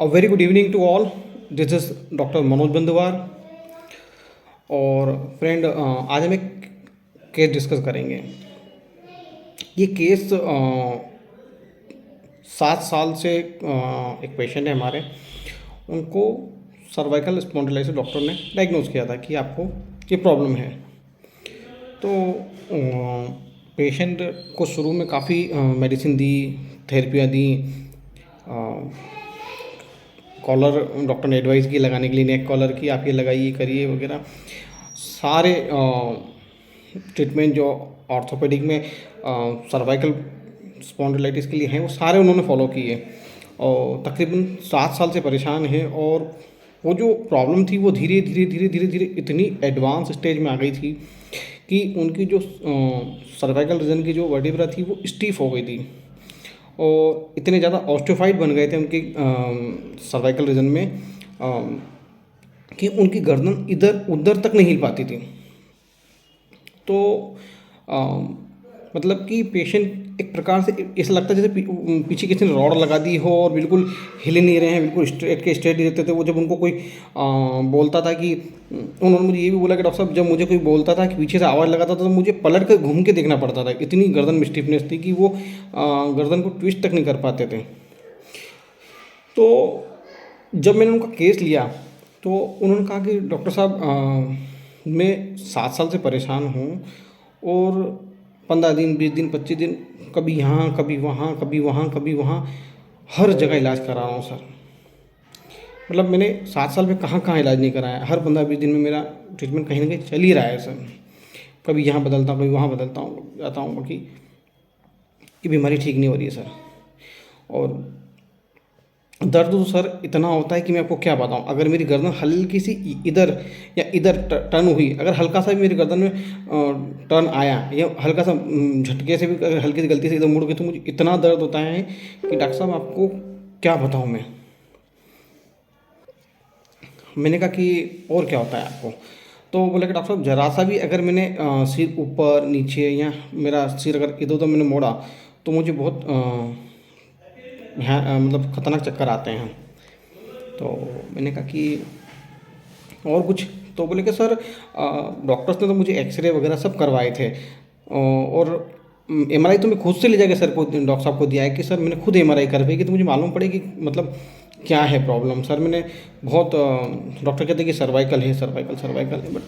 A very good evening to all. This is doctor Manoj Bandwar और friend आज हम एक केस डिस्कस करेंगे। ये केस 7 साल से एक पेशेंट है हमारे, उनको सर्वाइकल स्पॉन्डिलाइटिस डॉक्टर ने डायग्नोज किया था कि आपको ये प्रॉब्लम है। तो पेशेंट को शुरू में काफ़ी मेडिसिन दी, थेरेपियाँ दी, कॉलर डॉक्टर ने एडवाइस की लगाने के लिए, नेक कॉलर की आप ये लगाइए करिए वगैरह, सारे ट्रीटमेंट जो ऑर्थोपेडिक में सर्वाइकल स्पॉन्डिलाइटिस के लिए हैं वो सारे उन्होंने फॉलो किए और तकरीबन 7 साल से परेशान है। और वो जो प्रॉब्लम थी वो धीरे धीरे इतनी एडवांस स्टेज में आ गई थी कि उनकी जो सर्वाइकल रीजन की जो वर्टिब्रा थी वो स्टीफ हो गई थी और इतने ज़्यादा ऑस्टियोफाइड बन गए थे उनके सर्वाइकल रीजन में कि उनकी गर्दन इधर उधर तक नहीं हिल पाती थी। तो मतलब कि पेशेंट एक प्रकार से ऐसा लगता है जैसे पीछे किसी ने रॉड लगा दी हो और बिल्कुल हिल नहीं रहे हैं, बिल्कुल स्ट्रेट के स्ट्रेट ही रहते थे। वो जब उनको कोई बोलता था कि उन्होंने मुझे ये भी बोला कि डॉक्टर साहब जब मुझे कोई बोलता था कि पीछे से आवाज़ लगाता था तो मुझे पलट कर घूम के देखना पड़ता था, इतनी गर्दन में स्टिफनेस थी कि वो गर्दन को ट्विस्ट तक नहीं कर पाते थे। तो जब मैंने उनका केस लिया तो उन्होंने कहा कि डॉक्टर साहब मैं 7 साल से परेशान हूँ और 15 दिन 20 दिन 25 दिन कभी यहाँ कभी वहाँ कभी वहाँ कभी वहाँ हर जगह इलाज करा रहा हूँ सर। मतलब मैंने 7 साल में कहाँ कहाँ इलाज नहीं कराया, हर 15-20 दिन में मेरा ट्रीटमेंट कहीं ना कहीं चल ही रहा है सर। कभी यहाँ बदलता हूँ कभी वहाँ बदलता हूँ जाता हूँ, बाकी ये बीमारी ठीक नहीं हो रही है सर। और दर्द तो सर इतना होता है कि मैं आपको क्या बताऊं। अगर मेरी गर्दन हल्की सी इधर या इधर टर्न हुई, अगर हल्का सा भी मेरी गर्दन में टर्न आया या हल्का सा झटके से भी अगर हल्की सी गलती से इधर मुड़ गई तो मुझे इतना दर्द होता है कि डॉक्टर साहब आपको क्या बताऊं मैं। मैंने कहा कि और क्या होता है आपको, तो बोले कि डॉक्टर साहब ज़रा सा भी अगर मैंने सिर ऊपर नीचे या मेरा सिर अगर इधर उधर मैंने मोड़ा तो मुझे बहुत मतलब ख़तरनाक चक्कर आते हैं। तो मैंने कहा कि और कुछ, तो बोले कि सर डॉक्टर्स ने तो मुझे एक्सरे वगैरह सब करवाए थे और एमआरआई तो मैं खुद से ले जाके सर को डॉक्टर साहब को दिया है कि सर मैंने खुद एमआरआई करवाई तो मुझे मालूम पड़े कि मतलब क्या है प्रॉब्लम। सर मैंने बहुत डॉक्टर कहते हैं कि सर्वाइकल है सर्वाइकल सर्वाइकल है, बट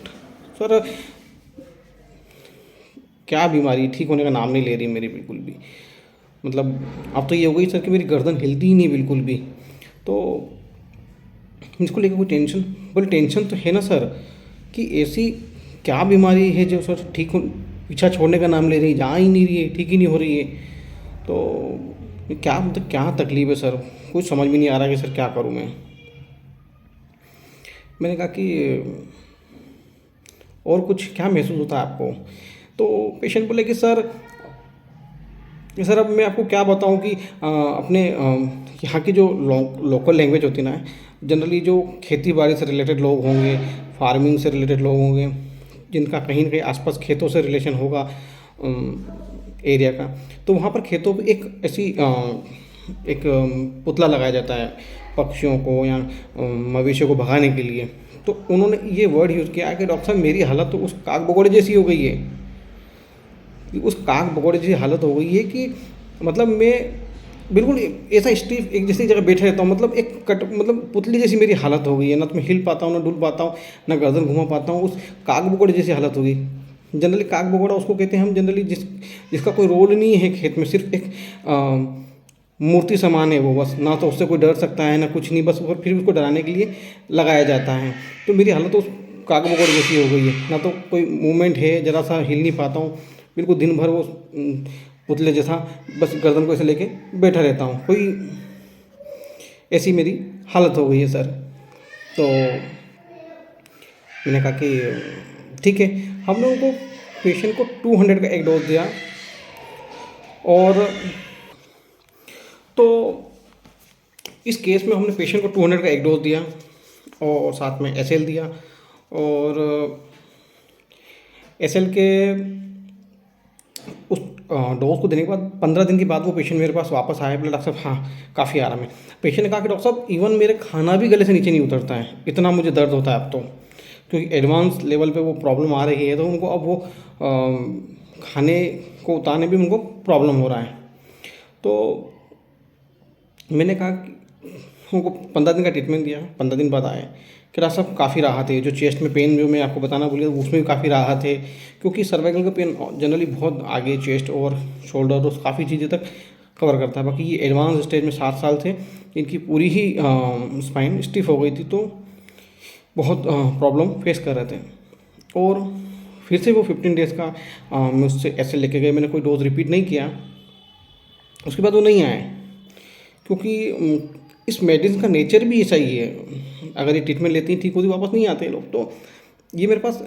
सर क्या बीमारी ठीक होने का नाम नहीं ले रही मेरी बिल्कुल भी। मतलब अब तो ये हो गई सर कि मेरी गर्दन हिलती ही नहीं बिल्कुल भी। तो इसको लेकर कोई टेंशन, बोले टेंशन तो है ना सर कि ऐसी क्या बीमारी है जो सर ठीक हो पीछा छोड़ने का नाम ले रही है, जा ही नहीं रही है, ठीक ही नहीं हो रही है। तो क्या मतलब क्या तकलीफ़ है सर, कुछ समझ में नहीं आ रहा कि सर क्या करूँ मैं। मैंने कहा कि और कुछ क्या महसूस होता है आपको, तो पेशेंट बोले कि सर अब मैं आपको क्या बताऊं कि अपने यहाँ की जो लोकल लैंग्वेज होती है ना, जनरली जो खेती बाड़ी से रिलेटेड लोग होंगे, फार्मिंग से रिलेटेड लोग होंगे, जिनका कहीं ना कहीं आसपास खेतों से रिलेशन होगा एरिया का, तो वहाँ पर खेतों पे एक ऐसी एक पुतला लगाया जाता है पक्षियों को या मवेशियों को भगाने के लिए। तो उन्होंने ये वर्ड यूज़ किया कि डॉक्टर साहब मेरी हालत तो उस काग बगोड़े जैसी हो गई है, उस काग बगोड़े जैसी हालत हो गई है कि मतलब मैं बिल्कुल ऐसा स्टीफ एक जैसी जगह बैठे रहता हूँ, मतलब एक कट मतलब पुतली जैसी मेरी हालत हो गई है, ना तो मैं हिल पाता हूँ ना डुल पाता हूँ ना गर्दन घुमा पाता हूँ, उस काग बगोड़े जैसी हालत हो गई। जनरली काग बगोड़ा उसको कहते हैं हम जनरली जिसका कोई रोल नहीं है खेत में, सिर्फ एक मूर्ति समान है वो, बस ना तो उससे कोई डर सकता है ना कुछ नहीं, बस और फिर उसको डराने के लिए लगाया जाता है। तो मेरी हालत तो उस काग बगोड़े जैसी हो गई है, ना तो कोई मूवमेंट है, ज़रा सा हिल नहीं पाता हूँ, बिल्कुल दिन भर वो पुतले जैसा बस गर्दन को ऐसे लेके बैठा रहता हूँ, कोई ऐसी मेरी हालत हो गई है सर। तो मैंने कहा कि ठीक है, हम लोगों को पेशेंट को 200 का एक डोज दिया और तो इस केस में हमने पेशेंट को 200 का एक डोज दिया और साथ में एसएल दिया और एसएल के उस डोज को देने के बाद 15 दिन के बाद वो पेशेंट मेरे पास वापस आया, बोला डॉक्टर साहब हाँ काफ़ी आराम है। पेशेंट ने कहा कि डॉक्टर साहब इवन मेरे खाना भी गले से नीचे नहीं उतरता है, इतना मुझे दर्द होता है अब तो, क्योंकि एडवांस लेवल पे वो प्रॉब्लम आ रही है, तो उनको अब वो खाने को उतारने भी उनको प्रॉब्लम हो रहा है। तो मैंने कहा कि उनको 15 दिन का ट्रीटमेंट दिया, 15 दिन बाद आए कि डॉक्टर साहब काफ़ी राहत है, जो चेस्ट में पेन जो मैं आपको बताना भूल गया उसमें भी काफ़ी राहत है, क्योंकि सर्वाइकल का पेन जनरली बहुत आगे चेस्ट और शोल्डर और काफ़ी चीज़ें तक कवर करता है। बाकी ये एडवांस स्टेज में 7 साल थे, इनकी पूरी ही स्पाइन स्टिफ हो गई थी, तो बहुत प्रॉब्लम फेस कर रहे थे। और फिर से वो 15 डेज़ का मैं उससे ऐसे लेके गए, मैंने कोई डोज रिपीट नहीं किया, उसके बाद वो नहीं आए, क्योंकि इस मेडिसिन का नेचर भी ऐसा ही है, अगर ये ट्रीटमेंट लेती हैं ठीक होती वापस नहीं आते लोग। तो ये मेरे पास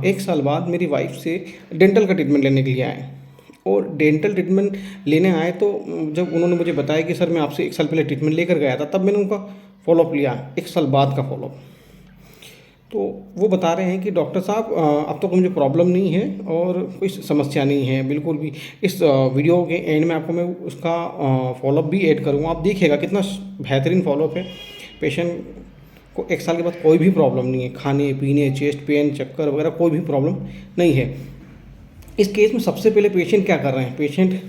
1 साल बाद मेरी वाइफ से डेंटल का ट्रीटमेंट लेने के लिए आए, और डेंटल ट्रीटमेंट लेने आए तो जब उन्होंने मुझे बताया कि सर मैं आपसे 1 साल पहले ट्रीटमेंट लेकर गया था, तब मैंने उनका फॉलोअप लिया, 1 साल बाद का फॉलोअप। तो वो बता रहे हैं कि डॉक्टर साहब अब तो मुझे प्रॉब्लम नहीं है और कोई समस्या नहीं है बिल्कुल भी। इस वीडियो के एंड में आपको मैं उसका फॉलोअप भी ऐड करूँगा, आप देखिएगा कितना बेहतरीन फॉलोअप है। पेशेंट को 1 साल के बाद कोई भी प्रॉब्लम नहीं है, खाने पीने, चेस्ट पेन, चक्कर वगैरह कोई भी प्रॉब्लम नहीं है। इस केस में सबसे पहले पेशेंट क्या कर रहे हैं, पेशेंट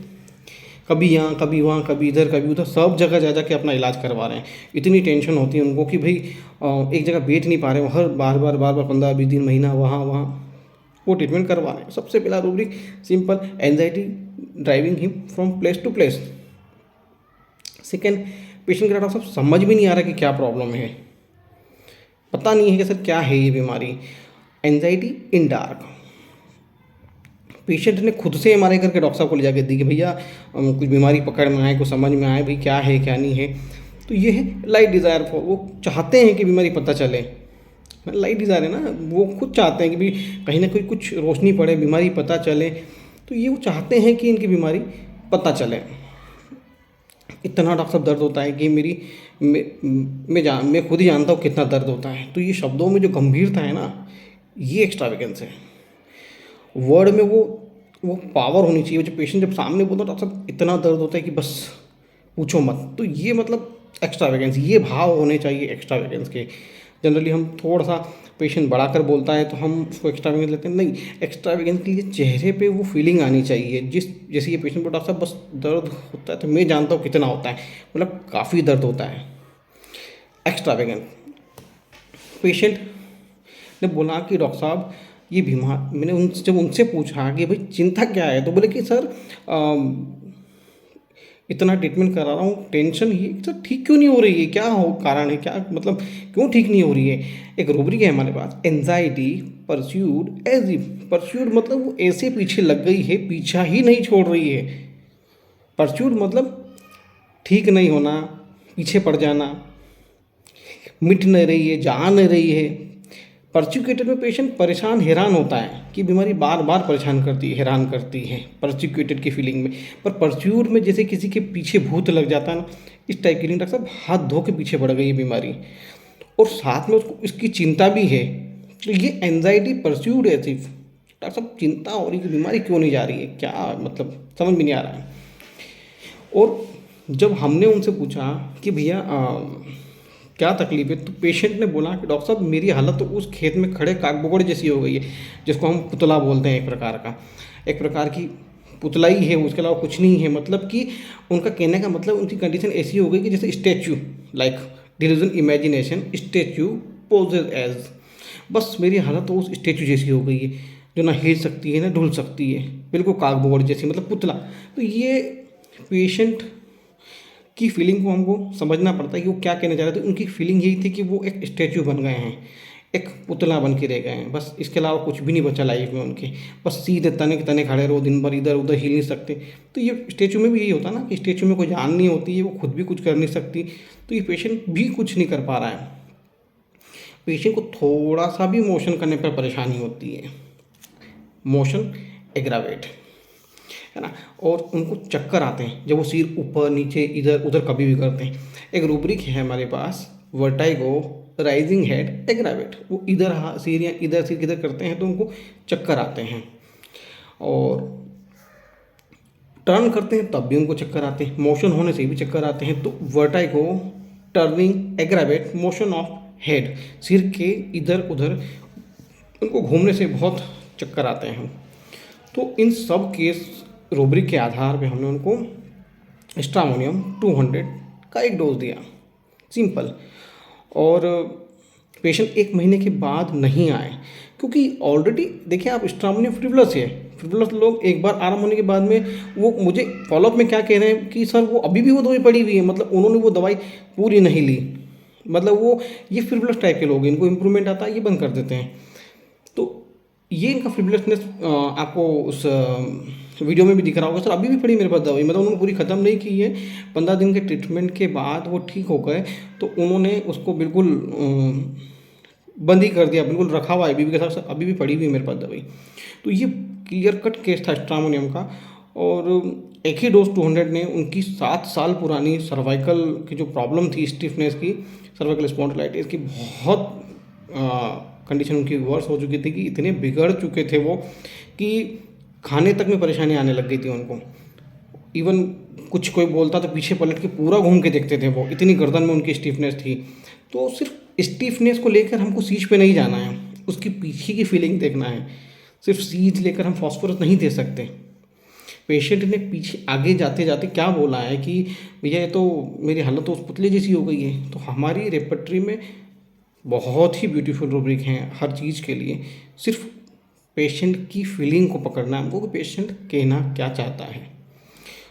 कभी यहाँ कभी वहाँ कभी इधर कभी उधर सब जगह जा के अपना इलाज करवा रहे हैं। इतनी टेंशन होती है उनको कि भाई एक जगह बैठ नहीं पा रहे, हर बार बार 15-20 दिन महीना वहाँ वो ट्रीटमेंट करवा रहे हैं। सबसे पहला rubric simple, anxiety driving him from place to place. Second, patient का डॉक्टर साहब समझ भी नहीं आ रहा कि क्या प्रॉब्लम है, पता नहीं है कि सर क्या है ये बीमारी। एंजाइटी इन डार्क, पेशेंट ने खुद से एमआरआई करके डॉक्टर साहब को ले जाके दी कि भैया कुछ बीमारी पकड़ में आए, कुछ समझ में आए भाई क्या है क्या नहीं है। तो ये है लाइट डिज़ायर फॉर, वो चाहते हैं कि बीमारी पता चले, लाइट डिज़ायर है ना, वो खुद चाहते हैं कि भाई कहीं ना कहीं कुछ रोशनी पड़े, बीमारी पता चले। तो ये वो चाहते हैं कि इनकी बीमारी पता चले। इतना डॉक्टर साहब दर्द होता है कि मैं खुद ही जानता हूँ कितना दर्द होता है। तो ये शब्दों में जो गंभीरता है ना, ये एक्स्ट्रावेगेंस है। वर्ड में वो पावर होनी चाहिए, जो पेशेंट जब सामने बोलता है डॉक्टर साहब इतना दर्द होता है कि बस पूछो मत। तो ये मतलब एक्स्ट्रावेगेंस, ये भाव होने चाहिए एक्स्ट्रावेगेंस के। जनरली हम थोड़ा सा पेशेंट बढ़ा कर बोलता है तो हम उसको एक्स्ट्रावेगेंस लेते हैं, नहीं, एक्स्ट्रावेगेंस के लिए चेहरे पे वो फीलिंग आनी चाहिए। जैसे ये पेशेंट को डॉक्टर साहब बस दर्द होता है तो मैं जानता हूँ कितना होता है, मतलब काफ़ी दर्द होता है। एक्स्ट्रावेगेंस। पेशेंट ने बोला कि डॉक्टर साहब ये बीमार, मैंने जब उनसे पूछा कि भाई चिंता क्या है, तो बोले कि सर इतना ट्रीटमेंट करा रहा हूँ, टेंशन ये सर ठीक क्यों नहीं हो रही है, क्या हो कारण है, क्या मतलब क्यों ठीक नहीं हो रही है। एक रूब्रिक है हमारे पास, anxiety pursued as if, pursued मतलब वो ऐसे पीछे लग गई है, पीछा ही नहीं छोड़ रही है। परस्यूड मतलब ठीक नहीं होना, पीछे पड़ जाना, मिट नहीं रही है, जा नहीं रही है। पर्सिक्यूटेड में पेशेंट परेशान हैरान होता है कि बीमारी बार बार परेशान करती है, हैरान करती है पर्सिक्यूटेड की फीलिंग में। पर परस्यूड में जैसे किसी के पीछे भूत लग जाता है ना, इस टाइप की नहीं। डॉक्टर साहब हाथ धो के पीछे पड़ गई है बीमारी, और साथ में उसको इसकी चिंता भी है। तो ये एंजाइटी परस्यूड है सिर्फ। डॉक्टर साहब चिंता हो रही कि बीमारी क्यों नहीं जा रही है, क्या मतलब समझ में नहीं आ रहा है। और जब हमने उनसे पूछा कि भैया क्या तकलीफ है, तो पेशेंट ने बोला कि डॉक्टर साहब मेरी हालत तो उस खेत में खड़े कागबोगड़ जैसी हो गई है, जिसको हम पुतला बोलते हैं, एक प्रकार की पुतला ही है, उसके अलावा कुछ नहीं है। मतलब कि उनका कहने का मतलब उनकी कंडीशन ऐसी हो गई कि जैसे statue, like delusion imagination, statue poses as, बस मेरी हालत तो उस स्टैचू जैसी हो गई है, जो ना हिल सकती है ना डुल सकती है, बिल्कुल कागबोगड़ जैसी, मतलब पुतला। तो ये पेशेंट की फीलिंग को हमको समझना पड़ता है कि वो क्या कहना चाह रहे थे। उनकी फीलिंग यही थी कि वो एक स्टैचू बन गए हैं, एक पुतला बन के रह गए हैं, बस इसके अलावा कुछ भी नहीं बचा लाइफ में उनके। बस सीधे तने के तने खड़े रहो, दिन भर इधर उधर हिल नहीं सकते। तो ये स्टैचू में भी यही होता ना कि स्टैचू में कोई जान नहीं होती है, वो खुद भी कुछ कर नहीं सकती। तो ये पेशेंट भी कुछ नहीं कर पा रहा है। पेशेंट को थोड़ा सा भी मोशन करने पर परेशानी होती है, मोशन एग्रावेट है ना, और उनको चक्कर आते हैं जब वो सिर ऊपर नीचे इधर उधर कभी भी करते हैं। एक रूब्रिक है हमारे पास, वर्टाइगो राइजिंग हेड एग्रावेट, वो इधर सिर या इधर सिर किधर करते हैं तो उनको चक्कर आते हैं। और टर्न करते हैं तब भी उनको चक्कर आते हैं, मोशन होने से भी चक्कर आते हैं। तो vertigo, turning, aggravate, motion of head, सिर के इधर उधर उनको घूमने से बहुत चक्कर आते हैं। तो इन सब केस रोबरी के आधार पे हमने उनको स्ट्रामोनियम 200 का एक डोज दिया, सिंपल। और पेशेंट 1 महीने के बाद नहीं आए, क्योंकि ऑलरेडी देखिए आप, स्ट्रामोनियम फ्रिवलस है। फ्रिवलस लोग एक बार आराम होने के बाद में वो मुझे फॉलोअप में क्या कह रहे हैं कि सर वो अभी भी वो दवाई पड़ी हुई है, मतलब उन्होंने वो दवाई पूरी नहीं ली, मतलब वो ये फ्रिवलस टाइप के लोग हैं, इनको इम्प्रूवमेंट आता है ये बंद कर देते हैं। तो ये इनका फ्रिवलसनेस आपको उस वीडियो में भी दिख रहा होगा। सर अभी भी पड़ी मेरे पास दवाई, मतलब उन्होंने पूरी ख़त्म नहीं की है। 15 दिन के ट्रीटमेंट के बाद वो ठीक हो गए, तो उन्होंने उसको बिल्कुल बंद ही कर दिया, बिल्कुल रखा हुआ है अभी भी के साथ, अभी भी पड़ी हुई है मेरे पास दवाई। तो ये क्लियर कट केस था स्ट्रामोनियम का। और एक ही डोज 200 ने उनकी 7 साल पुरानी सर्वाइकल की जो प्रॉब्लम थी, स्टिफनेस की, सर्वाइकल स्पॉन्डिलाइटिस की, बहुत कंडीशन उनकी वर्स हो चुकी थी कि इतने बिगड़ चुके थे वो कि खाने तक में परेशानी आने लग गई थी उनको। इवन कुछ कोई बोलता तो पीछे पलट के पूरा घूम के देखते थे वो, इतनी गर्दन में उनकी स्टिफनेस थी। तो सिर्फ स्टिफनेस को लेकर हमको सीज पे नहीं जाना है, उसकी पीछे की फीलिंग देखना है। सिर्फ सीज लेकर हम फॉस्फोरस नहीं दे सकते। पेशेंट ने पीछे आगे जाते जाते क्या बोला है कि भैया ये तो मेरी हालत तो उस पुतले जैसी हो गई है। तो हमारी रेपर्टरी में बहुत ही ब्यूटीफुल रूब्रिक हैं हर चीज़ के लिए, सिर्फ पेशेंट की फीलिंग को पकड़ना है हमको कि पेशेंट कहना क्या चाहता है।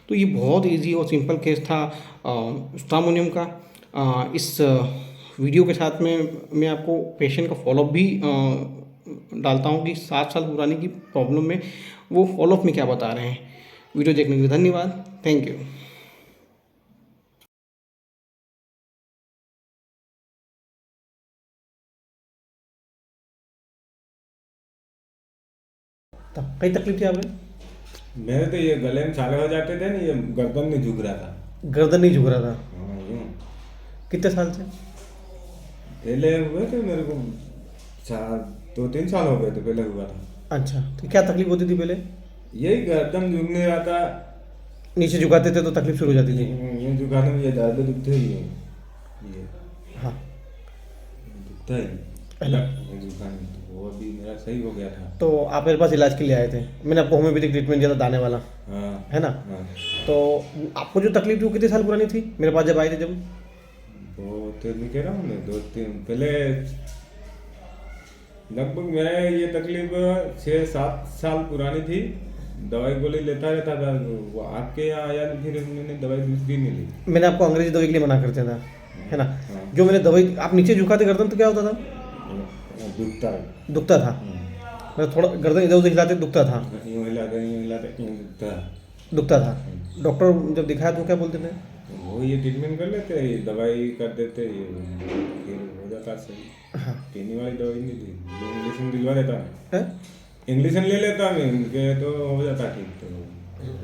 तो ये बहुत इजी और सिंपल केस था स्ट्रामोनियम का। इस वीडियो के साथ में मैं आपको पेशेंट का फॉलोअप भी डालता हूँ कि 7 साल पुरानी की प्रॉब्लम में वो फॉलोअप में क्या बता रहे हैं। वीडियो देखने के लिए धन्यवाद, थैंक यू। कई तकलीफ थी आपने? मेरे तो ये गले में छाले हो जाते थे ना, ये गर्दन नहीं झुक रहा था। गर्दन नहीं झुक रहा था? हाँ, यूं। कितने साल से? पहले हुए थे मेरे को 2-3 साल हो गए थे, पहले हुआ था। अच्छा, तो क्या तकलीफ होती थी पहले? यही गर्दन झुकने आता, नीचे झुकाते थे तो तकलीफ शुरू हो जाती थी? ये झुकाने में ये दर्द दुखते ही है, ये हाँ। दुखता ही पहला ये झुकाने में, तो वो अभी मेरा सही हो गया था। तो आप मेरे पास इलाज के लिए आए थे, मैंने आपको होम्योपैथिक ट्रीटमेंट दिया था दाने वाला, हाँ है ना? हाँ। तो आपको जो तकलीफ थी वो कितने साल पुरानी थी मेरे पास जब आए थे? जब वो तो नहीं कह रहा हूँ मैं, 2-3 पहले लगभग मैं ये तकलीफ 6-7 साल पुरानी थी। दवाई गोली लेता रहता था, वो आपके यहाँ आया नहीं, फिर मैंने दवाई दूसरी नहीं ली। मैंने आपको अंग्रेजी दवाई के लिए मना करते था, है ना? हाँ। जो मैंने दवाई, आप नीचे झुकाते गर्दन तो क्या होता था? दुखता है। दुखता था? मतलब थोड़ा गर्दन इधर उधर हिलाते दुखता था? यूँ हिलाते यूँ हिलाते यूँ दुखता है। दुखता था। डॉक्टर जब दिखाया तो क्या बोलते थे? वो ये ट्रीटमेंट कर लेते, ये दवाई कर देते, ये फिर हो जाता सही। हाँ। पीने वाली दवाई नहीं थी, इंग्लिश में दिलवा देता है? इंग्लिश में ले लेता मैं उनके, तो हो जाता ठीक। तो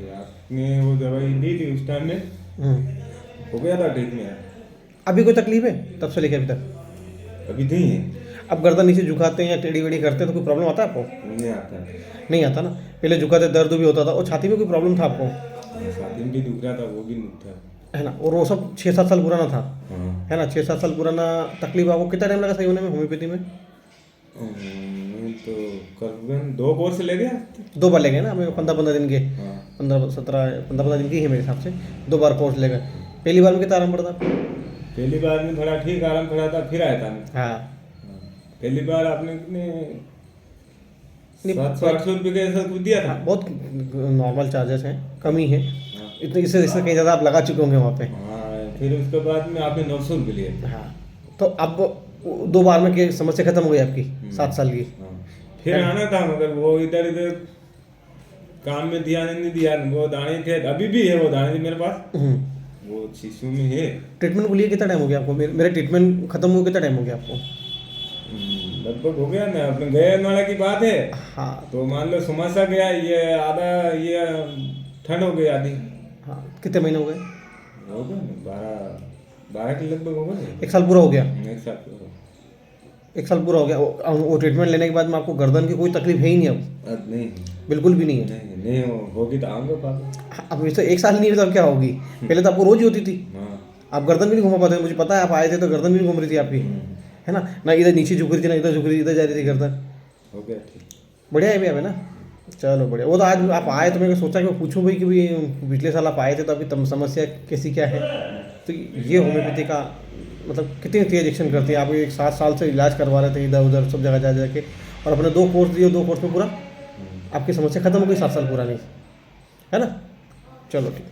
ये आपने वो दवाई दी थी उस टाइम में, हो गया था ठीक में। अभी कोई तकलीफ है तब से लेके अभी तक? अभी नहीं है। अब गर्दन नीचे झुकाते हैं या टेढ़ी वेढ़ी करते हैं तो कोई प्रॉब्लम आता है आपको? नहीं आता है। नहीं आता ना? पहले झुकाते दर्द भी होता था, और छाती में कोई प्रॉब्लम था आपको? छाती में भी दुख रहा था, वो भी नहीं था, है ना? और वो सब 6-7 साल पुराना था, हाँ। है ना? 6-7 साल पुराना तकलीफ आपको कितना टाइम लगा सही होने में होम्योपैथी में? तो करीबन 2 कोर्स ले गया। 2 बार ले गए ना हमें, 15-15 दिन के, हाँ। 15-17 दिन की है मेरे हिसाब से, 2 बार कोर्स ले गए। पहली बार में कितना आराम पड़ा था? पहली बार में थोड़ा ठीक आराम पड़ा था, फिर आया था मैं। हाँ। पहली बार आपने कितने नहीं, 700-800 रुपये के ऐसा कुछ दिया था। हाँ, बहुत नॉर्मल चार्जेस हैं, कम ही है। हाँ। इतने इससे कहीं ज़्यादा आप लगा चुके होंगे वहाँ पे। हाँ, फिर उसके बाद में आपने 900 रुपये लिए। हाँ, तो अब 2 बार में क्या समस्या खत्म हो गई आपकी 7 साल की? हाँ। फिर आना था, मगर वो इधर इधर काम में ध्यान नहीं दिया। वो दाने थे, अभी भी है वो दाने मेरे पास, वो शिशु में है। ट्रीटमेंट को लिए कितना टाइम हो गया आपको? मेरे ट्रीटमेंट खत्म हुए कितना टाइम हो गया आपको? लगभग हो गया ना, अपने गए वाला की बात है। हाँ। तो मान लो समस्या गया, ये आधा, ये ठंड हो गई आधी। हाँ, कितने महीने हो गए? हो गए 12 के लगभग हो गए। 1 साल पूरा हो गया? 1 साल 1 साल पूरा हो गया। वो ट्रीटमेंट लेने के बाद में आपको गर्दन की कोई तकलीफ है ही नहीं अब? नहीं बिल्कुल भी नहीं है? नहीं होगी तो आऊँगा पापा। अब वैसे 1 साल नहीं हुई तो अब क्या होगी? पहले तो आपको रोज ही होती थी। हाँ। आप गर्दन भी नहीं घुमा पाते थे, मुझे पता है। आप आए थे तो गर्दन भी नहीं घूम रही थी आपकी, है ना? ना इधर नीचे झुक रही थी, ना इधर झुक रही थी, इधर जा रही थी गर्दन। हो गया ठीक। बढ़िया है भैया, है ना? चलो बढ़िया। वो तो आज आप आए तो मैंने सोचा कि मैं पूछूं भाई कि भाई पिछले साल आप आए थे तो अभी समस्या कैसी क्या है। तो ये होम्योपैथी का मतलब कितनी तेज एक्शन करती है। आप एक 7 साल से इलाज करवा रहे थे इधर उधर सब जगह जा जाके, और अपने 2 कोर्स दिए, 2 कोर्स में पूरा आपकी समस्या खत्म हो गई, 7 साल पूरा नहीं, है ना? चलो ठीक।